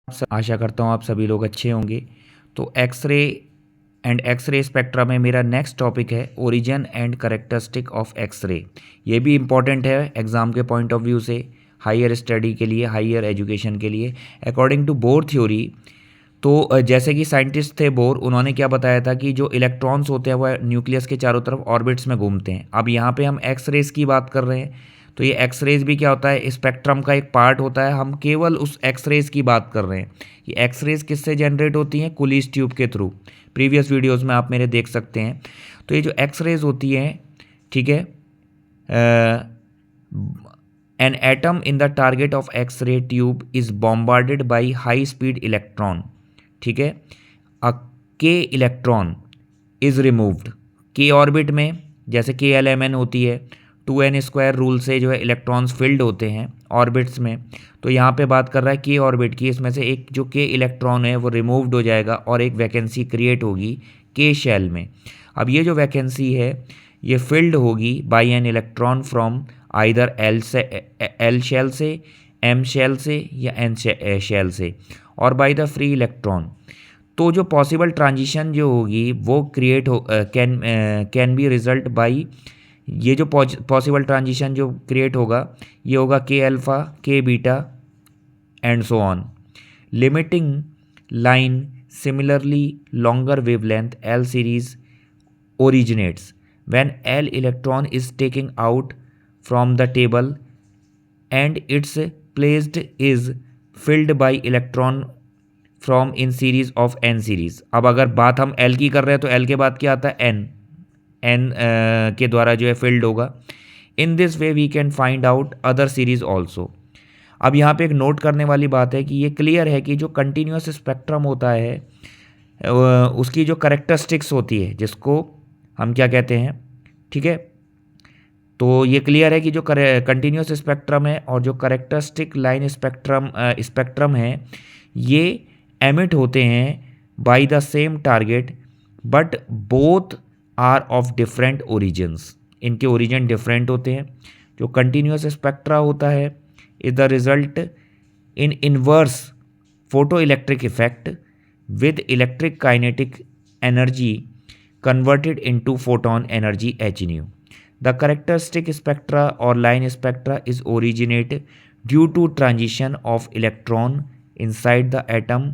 आशा करता हूँ आप सभी लोग अच्छे होंगे। तो एक्सरे एंड एक्सरे स्पेक्ट्रा में मेरा नेक्स्ट टॉपिक है origin and characteristic of X ray. ये भी इम्पॉर्टेंट है एग्ज़ाम के पॉइंट ऑफ व्यू से, हायर स्टडी के लिए, हायर एजुकेशन के लिए। अकॉर्डिंग टू बोर थ्योरी, तो जैसे कि साइंटिस्ट थे बोर, उन्होंने क्या बताया था कि जो इलेक्ट्रॉन्स होते हैं वह न्यूक्लियस के चारों तरफ ऑर्बिट्स में घूमते हैं। अब यहाँ पे हम एक्स रेज की बात कर रहे हैं, तो ये एक्स रेज भी क्या होता है, स्पेक्ट्रम का एक पार्ट होता है। हम केवल उस एक्स रेज की बात कर रहे हैं। ये एक्स रेज किससे जनरेट होती हैं? कुलीज ट्यूब के थ्रू। प्रीवियस वीडियोज़ में आप मेरे देख सकते हैं। तो ये जो एक्स रेज होती हैं, ठीक है, an atom in the target of X-ray tube is bombarded by high speed electron, ठीक है। a k electron is removed k orbit में, जैसे KLMN होती है, 2n² रूल से जो है इलेक्ट्रॉन्स फिल्ड होते हैं ऑर्बिट्स में। तो यहाँ पे बात कर रहा है k ऑर्बिट की, इसमें से एक जो k इलेक्ट्रॉन है वो रिमूव्ड हो जाएगा और एक वैकेंसी क्रिएट होगी k शेल में। अब ये जो वैकेंसी है ये फिल्ड होगी by an electron from either L shell से, M शेल से या N शेल से, और बाय द फ्री इलेक्ट्रॉन। तो जो पॉसिबल ट्रांजिशन जो होगी वो क्रिएट हो कैन बी रिजल्ट बाय, ये जो पॉसिबल ट्रांजिशन जो क्रिएट होगा ये होगा K alpha, K beta and so on. Limiting line similarly longer wavelength L series originates when L electron is taken out from the table and its placed is filled by electron from in series of n series। अब अगर बात हम L की कर रहे हैं तो L के बाद क्या आता है? n के द्वारा जो है फिल्ड होगा। In this way we can find out other series also. अब यहाँ पे एक नोट करने वाली बात है कि ये क्लियर है कि जो कंटिन्यूस स्पेक्ट्रम होता है उसकी जो करेक्टरिस्टिक्स होती है, जिसको हम क्या कहते हैं, ठीक है। तो ये क्लियर है कि जो कंटिन्यूस स्पेक्ट्रम है और जो करेक्टरिस्टिक लाइन स्पेक्ट्रम है ये एमिट होते हैं by the same target, but both are of different origins. इनके ओरिजिन डिफरेंट होते हैं। जो कंटिन्यूस स्पेक्ट्रा होता है is the result in inverse photo electric effect with electric kinetic energy converted into photon energy hν. The characteristic spectra or line spectra is originate due to transition of electron inside the atom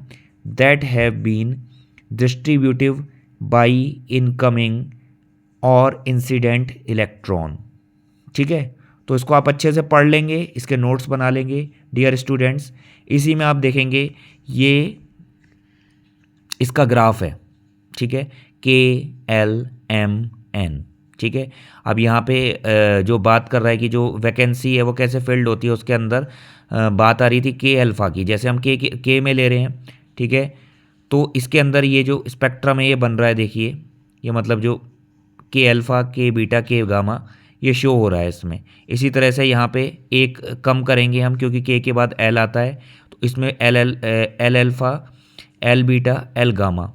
that have been distributive by incoming or incident electron। ठीक है, तो इसको आप अच्छे से पढ़ लेंगे, इसके नोट्स बना लेंगे डियर स्टूडेंट्स। इसी में आप देखेंगे ये इसका ग्राफ है, ठीक है, KLMN, ठीक है। अब यहाँ पे जो बात कर रहा है कि जो वैकेंसी है वो कैसे फिल्ड होती है, उसके अंदर बात आ रही थी K अल्फ़ा की। जैसे हम K में ले रहे हैं, ठीक है, तो इसके अंदर ये जो स्पेक्ट्रम है ये बन रहा है, देखिए ये मतलब जो K alpha, K beta, K gamma ये शो हो रहा है इसमें। इसी तरह से यहाँ पे एक कम करेंगे हम, क्योंकि K के बाद L आता है, तो इसमें L alpha, L beta, L gamma.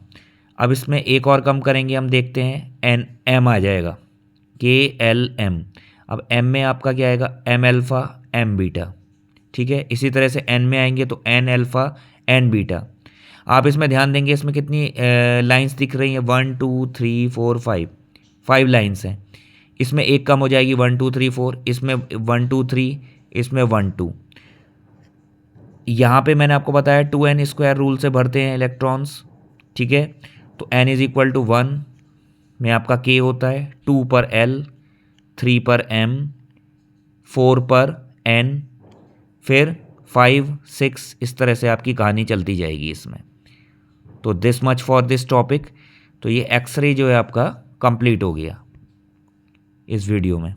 अब इसमें एक और कम करेंगे हम, देखते हैं M आ जाएगा, KLM। अब M में आपका क्या आएगा? M अल्फ़ा, M बीटा, ठीक है। इसी तरह से N में आएंगे तो N अल्फ़ा, N बीटा। आप इसमें ध्यान देंगे इसमें कितनी लाइंस दिख रही हैं? 1 2 3 4 5 लाइंस हैं। इसमें एक कम हो जाएगी 1 2 3 4, इसमें 1 2 3, इसमें 1 2। यहाँ पे मैंने आपको बताया 2n² रूल से भरते हैं इलेक्ट्रॉन्स, ठीक है। तो n इज इक्वल टू 1 में आपका K होता है, 2 पर L, 3 पर M, 4 पर N, फिर 5 6, इस तरह से आपकी कहानी चलती जाएगी इसमें। तो this much for this topic. तो ये एक्सरे जो है आपका कंप्लीट हो गया इस वीडियो में।